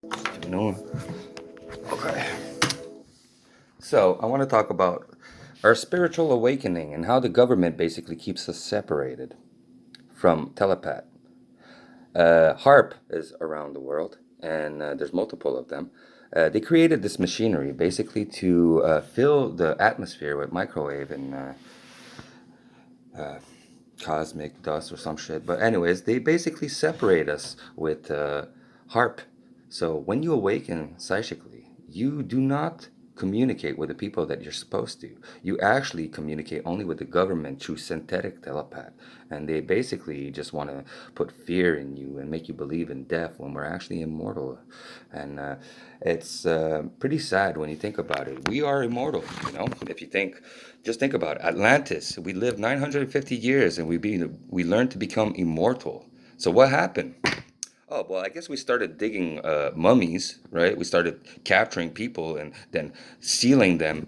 You know? Okay. So, I want to talk about our spiritual awakening and how the government basically keeps us separated from telepath. HARP is around the world, and there's multiple of them. They created this machinery basically to fill the atmosphere with microwave and cosmic dust or some shit. But anyways, they basically separate us with HARP. So when you awaken psychically, you do not communicate with the people that you're supposed to. You actually communicate only with the government through synthetic telepath. And they basically just want to put fear in you and make you believe in death when we're actually immortal. And it's pretty sad when you think about it. We are immortal, you know? If you think, just think about it. Atlantis, we lived 950 years and we learned to become immortal. So what happened? Oh, well, I guess we started digging mummies, right? We started capturing people and then sealing them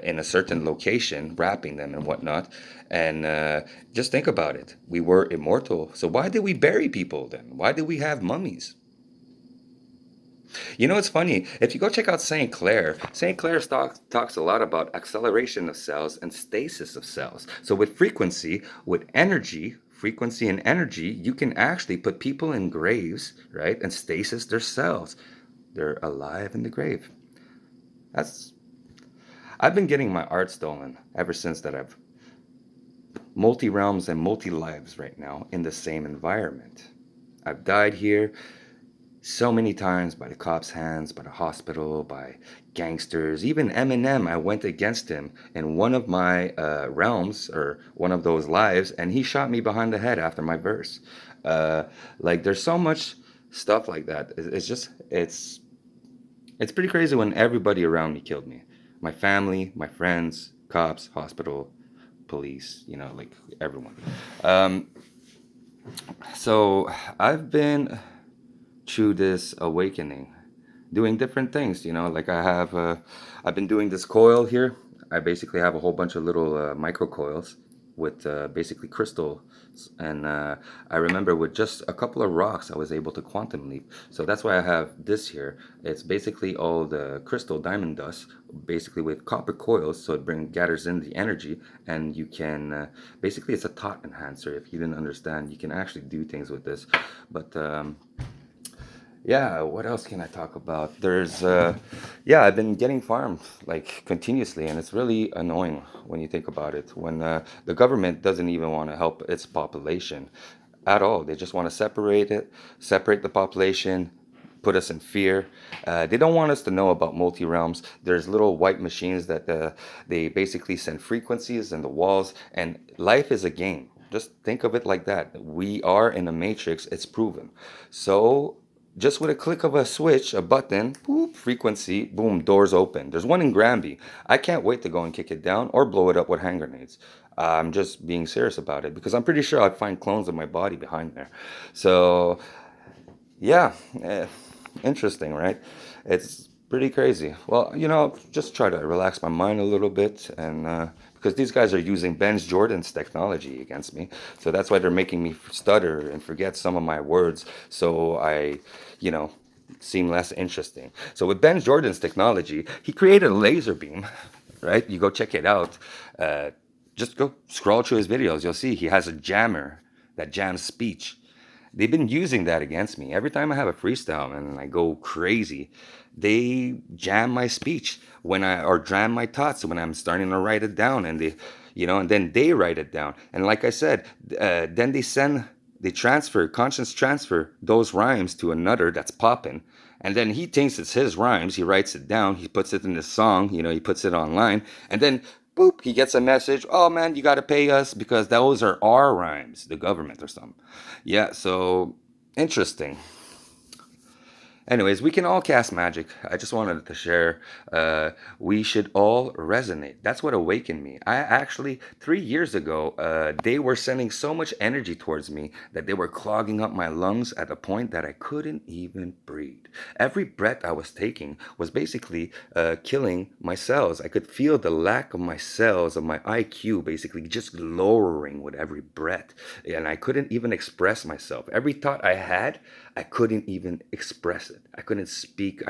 in a certain location, wrapping them and whatnot. And just think about it. We were immortal. So why did we bury people then? Why did we have mummies? You know, it's funny. If you go check out St. Clair talks a lot about acceleration of cells and stasis of cells. So with frequency and energy, you can actually put people in graves, right, and stasis their cells. They're alive in the grave. That's I've been getting my art stolen ever since that I've multi realms and multi lives right now in the same environment. I've died here so many times by the cops' hands, by the hospital, by gangsters, even Eminem. I went against him in one of my realms or one of those lives, and he shot me behind the head after my verse. Uh, like there's so much stuff like that. It's pretty crazy when everybody around me killed me. My family, my friends, cops, hospital, police. You know, like everyone. Um, so I've been through this awakening doing different things, you know, like I've been doing this coil here. I basically have a whole bunch of little micro coils with basically crystals, and I remember with just a couple of rocks I was able to quantum leap. So that's why I have this here. It's basically all the crystal diamond dust basically with copper coils, so gathers in the energy, and you can basically it's a thought enhancer. If you didn't understand, you can actually do things with this. But yeah, what else can I talk about? Yeah, I've been getting farmed like continuously, and it's really annoying when you think about it. When the government doesn't even want to help its population at all, they just want to separate the population, put us in fear. They don't want us to know about multi realms. There's little white machines that they basically send frequencies in the walls, and life is a game. Just think of it like that. We are in a matrix. It's proven. So just with a click of a switch, a button, boop, frequency, boom, doors open. There's one in Granby. I can't wait to go and kick it down or blow it up with hand grenades. I'm just being serious about it because I'm pretty sure I'd find clones of my body behind there. So, yeah, interesting, right? It's pretty crazy. Well, you know, just try to relax my mind a little bit and because these guys are using Ben Jordan's technology against me. So that's why they're making me stutter and forget some of my words. So you know, seem less interesting. So with Ben Jordan's technology, he created a laser beam, right? You go check it out. Uh, just go scroll through his videos. You'll see he has a jammer that jams speech. They've been using that against me. Every time I have a freestyle and I go crazy, they jam my speech or jam my thoughts when I'm starting to write it down, and and then they write it down. And like I said, then they conscious transfer those rhymes to another that's popping. And then he thinks it's his rhymes. He writes it down. He puts it in his song. You know, he puts it online. And then boop, he gets a message. Oh man, you got to pay us because those are our rhymes, the government or something. Yeah, so interesting. Anyways, we can all cast magic. I just wanted to share. We should all resonate. That's what awakened me. I actually, 3 years ago, they were sending so much energy towards me that they were clogging up my lungs at a point that I couldn't even breathe. Every breath I was taking was basically killing my cells. I could feel the lack of my cells, of my IQ, basically just lowering with every breath. And I couldn't even express myself. Every thought I had, I couldn't even express it. I couldn't speak.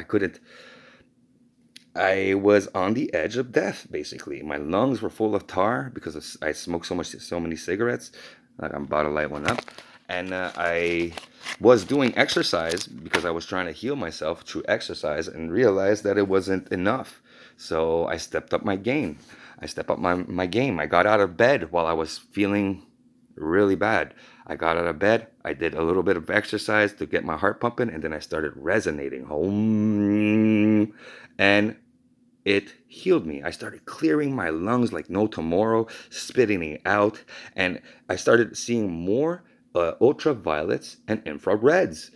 I was on the edge of death, basically. My lungs were full of tar because I smoked so many cigarettes. Like I'm about to light one up, and I was doing exercise because I was trying to heal myself through exercise, and realized that it wasn't enough. So I stepped up my game. I stepped up my game. I got out of bed while I was feeling really bad. I got out of bed. I did a little bit of exercise to get my heart pumping, and then I started resonating home, and it healed me. I started clearing my lungs like no tomorrow, spitting it out, and I started seeing more ultraviolets and infrareds.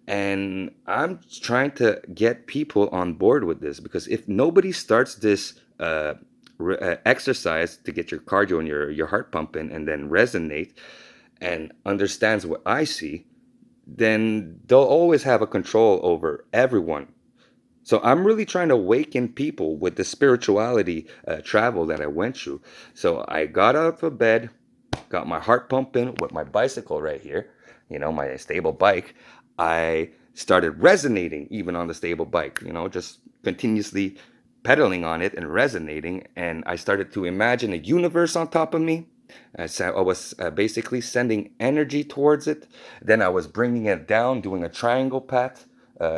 And I'm trying to get people on board with this, because if nobody starts this exercise to get your cardio and your heart pumping and then resonate and understands what I see, then they'll always have a control over everyone. So I'm really trying to awaken people with the spirituality travel that I went through. So I got out of bed, got my heart pumping with my bicycle right here, my stable bike. I started resonating even on the stable bike, just continuously pedaling on it and resonating. And I started to imagine a universe on top of me. So I was basically sending energy towards it. Then I was bringing it down, doing a triangle path,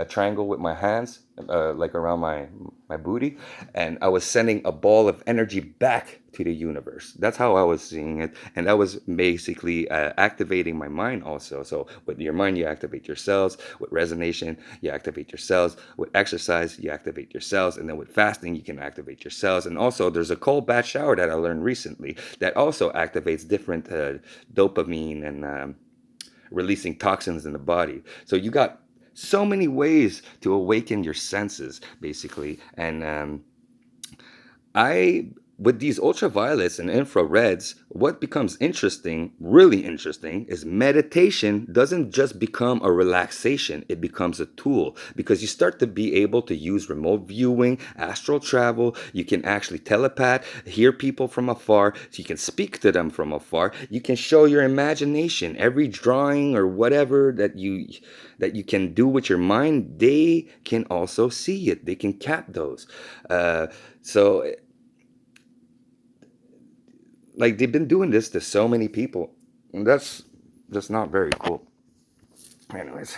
triangle with my hands, like around my booty, and I was sending a ball of energy back to the universe. That's how I was seeing it, and that was basically activating my mind also. So with your mind, you activate your cells. With resonation, you activate your cells. With exercise, you activate your cells, and then with fasting, you can activate your cells. And also, there's a cold bath shower that I learned recently that also activates different dopamine and releasing toxins in the body. So you got so many ways to awaken your senses, basically. And I with these ultraviolets and infrareds, what becomes interesting, really interesting, is meditation doesn't just become a relaxation, it becomes a tool, because you start to be able to use remote viewing, astral travel. You can actually telepath, hear people from afar, so you can speak to them from afar. You can show your imagination, every drawing or whatever that you can do with your mind, they can also see it, they can cap those. So like, they've been doing this to so many people, and that's just not very cool. Anyways,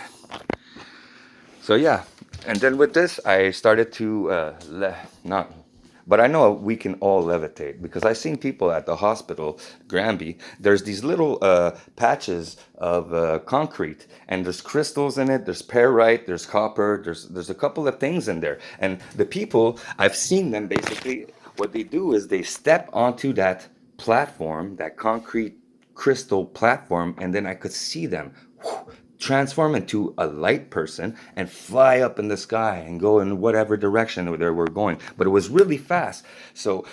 so yeah, and then with this I started to not, but I know we can all levitate, because I've seen people at the hospital, Granby. There's these little patches of concrete, and there's crystals in it. There's pyrite, there's copper, there's a couple of things in there, and the people, I've seen them, basically what they do is they step onto that platform, that concrete crystal platform, and then I could see them transform into a light person and fly up in the sky and go in whatever direction they were going. But it was really fast. So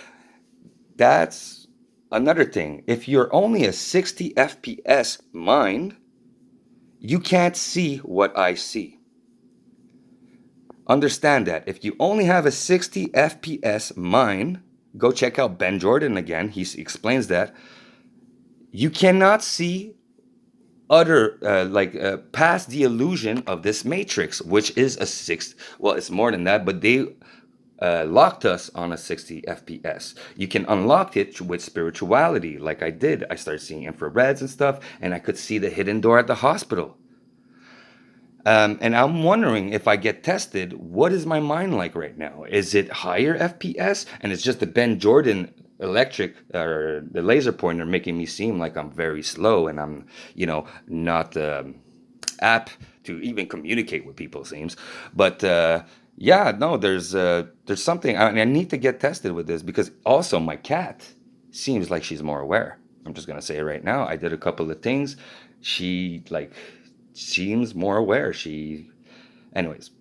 that's another thing. If you're only a 60 FPS mind, you can't see what I see. Understand that. If you only have a 60 FPS mind, go check out Ben Jordan again. He explains that. You cannot see past the illusion of this matrix, which is a six. Well, it's more than that, but they locked us on a 60 FPS. You can unlock it with spirituality, like I did. I started seeing infrareds and stuff, and I could see the hidden door at the hospital. And I'm wondering, if I get tested, what is my mind like right now? Is it higher FPS? And it's just the Ben Jordan electric or the laser pointer making me seem like I'm very slow, and I'm, not apt to even communicate with people, seems. But yeah, no, there's something. I need to get tested with this, because also my cat seems like she's more aware. I'm just gonna say it right now. I did a couple of things. She seems more aware. Anyways,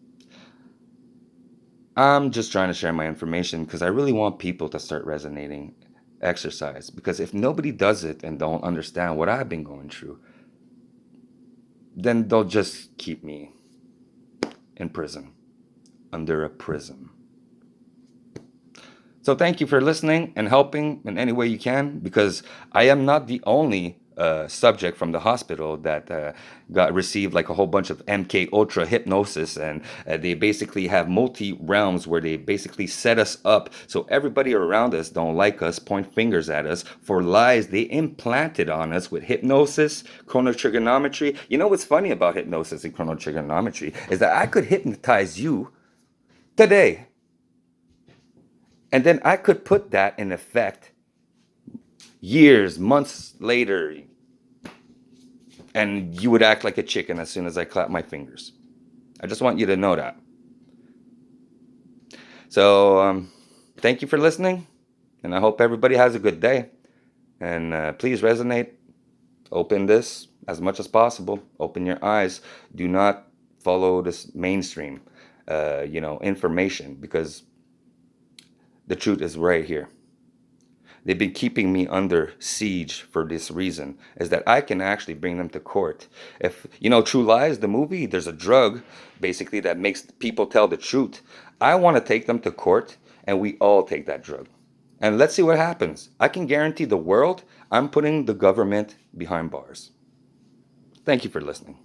I'm just trying to share my information, because I really want people to start resonating exercise, because if nobody does it and don't understand what I've been going through, then they'll just keep me in prison, under a prism. So thank you for listening and helping in any way you can, because I am not the only subject from the hospital that got received like a whole bunch of MK Ultra hypnosis, and they basically have multi realms where they basically set us up so everybody around us don't like us, point fingers at us for lies they implanted on us with hypnosis, chronotrigonometry. You know what's funny about hypnosis and chronotrigonometry is that I could hypnotize you today, and then I could put that in effect years, months later, and you would act like a chicken as soon as I clap my fingers. I just want you to know that. So, thank you for listening, and I hope everybody has a good day. And please resonate. Open this as much as possible. Open your eyes. Do not follow this mainstream, information, because the truth is right here. They've been keeping me under siege for this reason, is that I can actually bring them to court. If, True Lies, the movie, there's a drug basically that makes people tell the truth. I want to take them to court, and we all take that drug. And let's see what happens. I can guarantee the world I'm putting the government behind bars. Thank you for listening.